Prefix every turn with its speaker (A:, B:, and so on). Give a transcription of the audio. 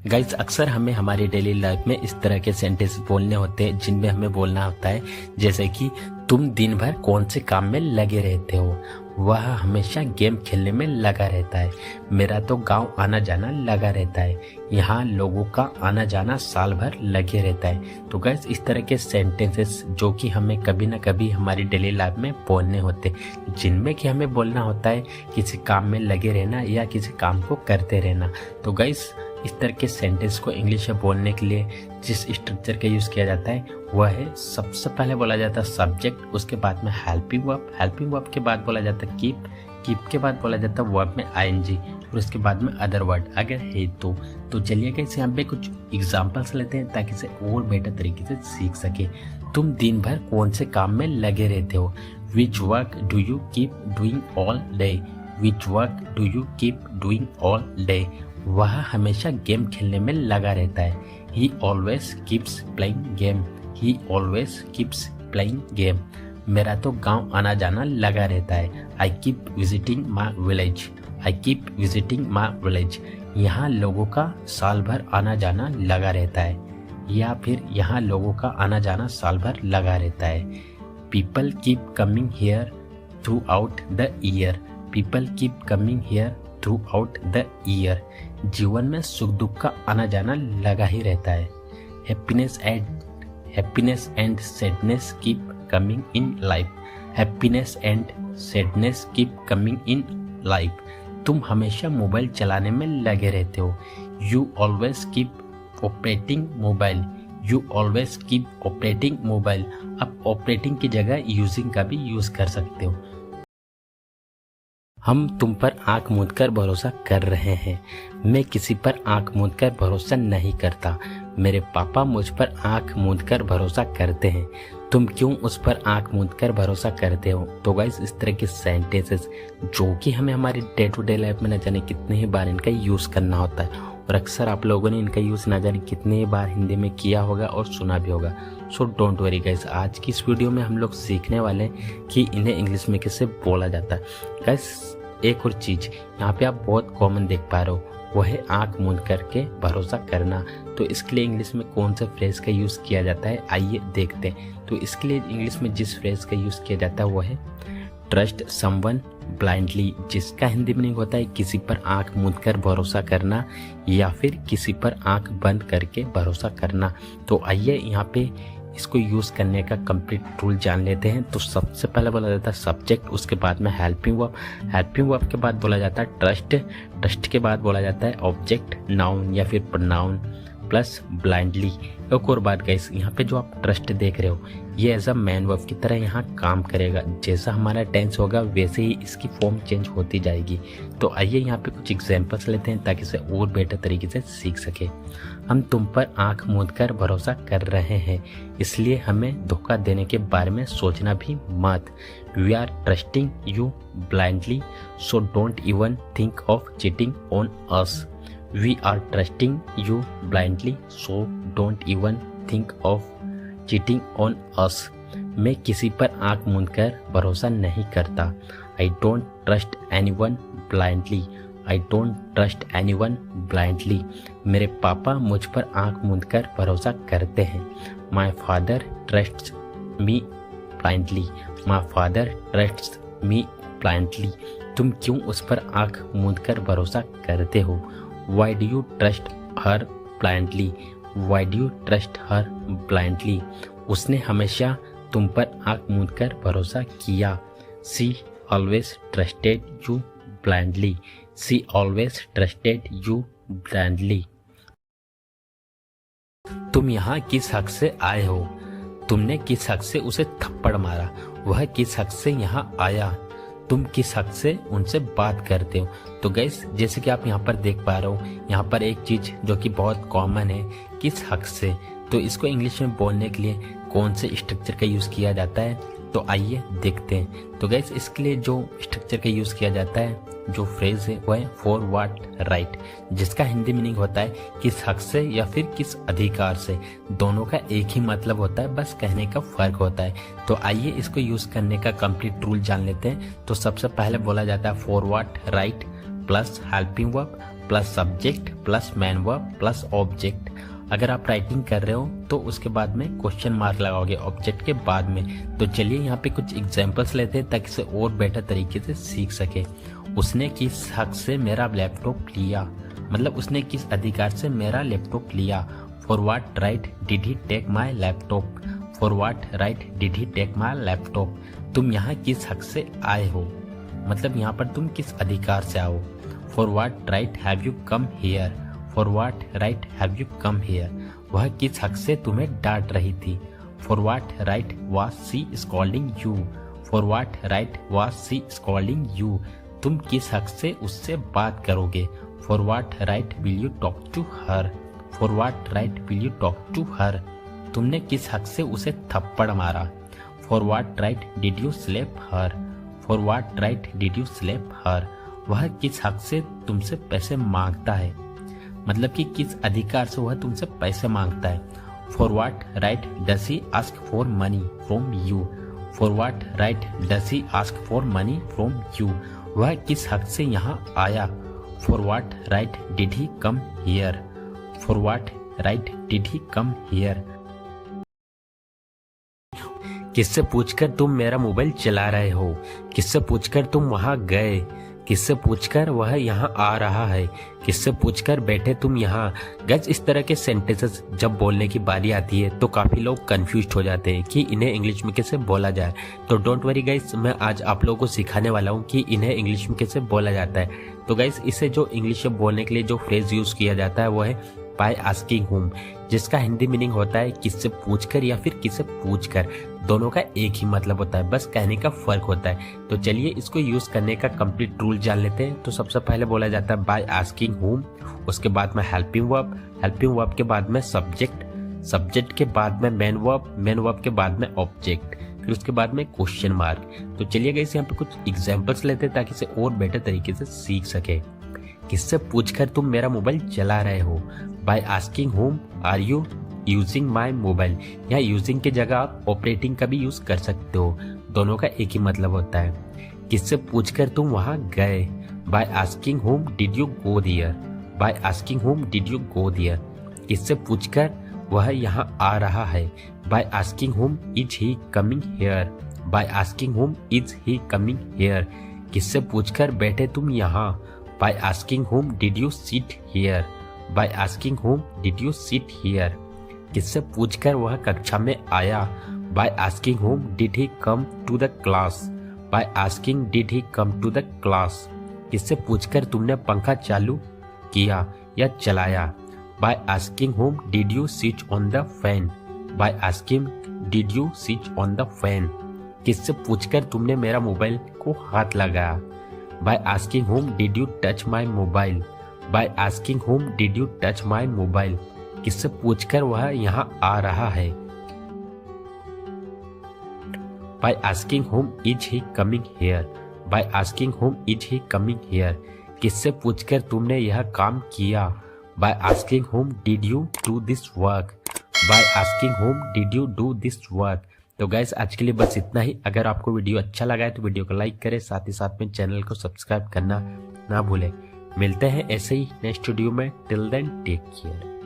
A: Guys अक्सर हमें हमारी डेली लाइफ में इस तरह के सेंटेंस बोलने होते हैं जिनमें हमें बोलना होता है जैसे कि तुम दिन भर कौन से काम में लगे रहते हो, वह हमेशा गेम खेलने में लगा रहता है, मेरा तो गांव आना जाना लगा रहता है, यहाँ लोगों का आना जाना साल भर लगे रहता है। तो गाइज इस तरह के सेंटेंसेस जो कि हमें कभी ना कभी हमारी डेली लाइफ में बोलने होते जिनमें कि हमें बोलना होता है किसी काम में लगे रहना या किसी काम को करते रहना। तो गाइज इस तरह के सेंटेंस को इंग्लिश में बोलने के लिए जिस स्ट्रक्चर का यूज़ किया जाता है वह है, सबसे पहले बोला जाता है सब्जेक्ट, उसके बाद में हेल्पिंग वर्ब के बाद बोला जाता है कीप के बाद बोला जाता है वर्ब में आईएनजी और उसके बाद में अदर वर्ड अगर है तो चलिए गाइस यहाँ पे कुछ एग्जांपल्स लेते हैं ताकि इसे और बेटर तरीके से सीख सके। तुम दिन भर कौन से काम में लगे रहते हो, which work do you keep doing all day, which work do you keep doing all day, वह हमेशा गेम खेलने में लगा रहता है, ही ऑलवेज कीप्स प्लेइंग गेम, ही ऑलवेज कीप्स प्लेइंग गेम, मेरा तो गांव आना जाना लगा रहता है, I keep visiting my village, I keep visiting my village, यहाँ लोगों का साल भर आना जाना लगा रहता है, या फिर यहाँ लोगों का आना जाना साल भर लगा रहता है, people keep coming here through out the year, people keep coming here through out the year, जीवन में सुख दुख का आना जाना लगा ही रहता है, happiness and sadness keep coming in life, happiness and sadness keep coming in life, तुम हमेशा मोबाइल चलाने में लगे रहते हो, you always keep operating mobile, you always keep operating mobile, अब ऑपरेटिंग की जगह यूजिंग का भी यूज कर सकते हो। हम तुम पर आंख मूंद कर भरोसा कर रहे हैं, मैं किसी पर आंख मूंद कर भरोसा नहीं करता, मेरे पापा मुझ पर आंख मूंद कर भरोसा करते हैं, तुम क्यों उस पर आंख मूंद कर भरोसा करते हो। तो गाइस इस तरह के सेंटेंसेस जो कि हमें हमारी डे टू डे लाइफ में न जाने कितने ही बार इनका यूज़ करना होता है और अक्सर आप लोगों ने इनका यूज़ न जाने कितने ही बार हिंदी में किया होगा और सुना भी होगा। सो डोंट वरी गाइस, आज की इस वीडियो में हम लोग सीखने वाले हैं कि इन्हें इंग्लिश में कैसे बोला जाता है। गाइस एक और चीज़ यहाँ पे आप बहुत कॉमन देख पा रहे हो वह है आंख मूंद करके भरोसा करना। तो इसके लिए इंग्लिश में कौन सा फ्रेज का यूज़ किया जाता है आइए देखते हैं। तो इसके लिए इंग्लिश में जिस फ्रेज का यूज़ किया जाता है वह है ट्रस्ट समवन ब्लाइंडली, जिसका हिंदी मीनिंग होता है किसी पर आंख मूंद कर भरोसा करना या फिर किसी पर आंख बंद करके भरोसा करना। तो आइए यहाँ पे इसको यूज़ करने का कंप्लीट रूल जान लेते हैं। तो सबसे पहले बोला जाता है सब्जेक्ट, उसके बाद में हेल्पिंग वर्ब के बाद बोला जाता है ट्रस्ट के बाद बोला जाता है ऑब्जेक्ट नाउन या फिर प्रोनाउन प्लस ब्लाइंडली। एक और बात गाइस, यहाँ पे जो आप ट्रस्ट देख रहे हो ये एज अ मैन वर्ब की तरह यहाँ काम करेगा, जैसा हमारा टेंस होगा वैसे ही इसकी फॉर्म चेंज होती जाएगी। तो आइए यहाँ पे कुछ एग्जांपल्स लेते हैं ताकि इसे और बेटर तरीके से सीख सके। हम तुम पर आंख मूंद कर भरोसा कर रहे हैं, इसलिए हमें धोखा देने के बारे में सोचना भी मत। We are trusting you blindly so don't even think of cheating on us, we are trusting you blindly so don't even think of cheating on us, मैं किसी पर आंख मूंद कर भरोसा नहीं करता। I don't trust anyone blindly, I don't trust anyone blindly, मेरे पापा मुझ पर आंख मूंद कर भरोसा करते हैं। My father trusts me blindly, my father trusts me blindly, तुम क्यों उस पर आंख मूंद कर भरोसा करते हो। Why do you trust her blindly, why do you trust her blindly, उसने हमेशा तुम पर आंख मूंद कर भरोसा किया। She always trusted you blindly, she always trusted you blindly, तुम यहाँ किस हक से आए हो, तुमने किस हक से उसे थप्पड़ मारा, वह किस हक से यहाँ आया, तुम किस हक से उनसे बात करते हो। तो गैस जैसे कि आप यहाँ पर देख पा रहे हो यहाँ पर एक चीज़ जो कि बहुत कॉमन है किस हक से, तो इसको इंग्लिश में बोलने के लिए कौन से स्ट्रक्चर का यूज़ किया जाता है तो आइए देखते हैं। तो गैस इसके लिए जो स्ट्रक्चर का यूज़ किया जाता है जो फ्रेज है वह है फॉर व्हाट राइट, जिसका हिंदी मीनिंग होता है किस हक से या फिर किस अधिकार से। दोनों का एक ही मतलब होता है, बस कहने का फर्क होता है। तो आइए इसको यूज़ करने का कंप्लीट रूल जान लेते हैं। तो सबसे पहले बोला जाता है for what right plus helping verb plus subject plus man verb plus object. अगर आप राइटिंग कर रहे हो तो उसके बाद में क्वेश्चन मार्क लगाओगे ऑब्जेक्ट के बाद में। तो चलिए यहाँ पे कुछ एग्जांपल्स लेते हैं ताकि इसे और बेटर तरीके से सीख सके। उसने किस हक से मेरा लैपटॉप लिया, मतलब उसने किस अधिकार से मेरा लैपटॉप लिया। For what right did he take my laptop, for what right did he take my laptop. तुम यहाँ किस हक से आए हो, मतलब यहाँ पर तुम किस अधिकार से आओ। For what right have you come here, for what right have you come here, वह किस हक से तुम्हें डांट रही थी। For what right was she scolding you, for what right was she scolding you, तुम किस हक से उससे बात करोगे। For what right will you talk to her, for what right will you talk to her, तुमने किस हक से उसे थप्पड़ मारा। For what right did you slap her, for what right did you slap her, वह किस हक से तुमसे पैसे मांगता है, मतलब कि किस अधिकार से वह तुमसे पैसे मांगता है। For what right does he ask for money from you, for what right does he ask for money from you, वह किस हक से यहाँ आया। For what right did he come here, for what right did he come here, किससे पूछकर तुम मेरा मोबाइल चला रहे हो, किससे पूछकर तुम वहां गए, किससे पूछकर वह यहाँ आ रहा है, किससे पूछकर बैठे तुम यहाँ। गाइस इस तरह के सेंटेंसेस जब बोलने की बारी आती है तो काफ़ी लोग कंफ्यूज हो जाते हैं कि इन्हें इंग्लिश में कैसे बोला जाए। तो डोंट वरी गाइस, मैं आज आप लोगों को सिखाने वाला हूँ कि इन्हें इंग्लिश में कैसे बोला जाता है। तो गाइस इसे जो इंग्लिश में बोलने के लिए जो फ्रेज यूज़ किया जाता है वो है बाय आस्किंग हुम, जिसका हिंदी मीनिंग होता है किससे पूछकर या फिर किससे पूछकर। दोनों का एक ही मतलब होता है, बस कहने का फर्क होता है। तो चलिए इसको यूज करने का कंप्लीट रूल जान लेते हैं। तो सबसे पहले बोला जाता है बाय आस्किंग हुम, उसके बाद में हेल्पिंग वर्ब, हेल्पिंग वर्ब के बाद में सब्जेक्ट, सब्जेक्ट के बाद में मेन वर्ब, मेन वर्ब के बाद में ऑब्जेक्ट, फिर उसके बाद में क्वेश्चन मार्क। तो चलिए गाइस यहाँ पे कुछ एग्जांपल्स लेते हैं ताकि इसे और बेटर तरीके से सीख सके। किससे पूछकर तुम मेरा मोबाइल चला रहे हो, by asking whom are you using my mobile. यहाँ यूजिंग की जगह आप ऑपरेटिंग का भी यूज कर सकते हो, दोनों का एक ही मतलब होता है। किससे पूछकर तुम वहां गए, by asking whom did you go there, by asking whom did you go there, किससे पूछकर वह यहाँ आ रहा है, by asking whom is he coming here, by asking whom is he coming here, किससे पूछकर बैठे तुम यहाँ, by asking whom did you sit here, by asking whom did you sit here, किससे पूछकर वह कक्षा में आया, by asking whom did he come to the class, by asking did he come to the class, किससे पूछकर तुमने पंखा चालू किया या चलाया, by asking whom did you switch on the fan, by asking did you switch on the fan, किससे पूछकर तुमने मेरा मोबाइल को हाथ लगाया, by asking whom did you touch my mobile, by asking whom did you touch my mobile, किससे पूछकर वह यहाँ आ रहा है, by asking whom is he coming here, by asking whom is he coming here, किससे पूछकर तुमने यह काम किया, bye asking whom did you do this work, bye asking whom did you do this work. तो गाइस आज के लिए बस इतना ही। अगर आपको वीडियो अच्छा लगा है तो वीडियो को लाइक करें, साथ ही साथ में चैनल को सब्सक्राइब करना ना भूलें। मिलते हैं ऐसे ही नेक्स्ट वीडियो में। Till then take care.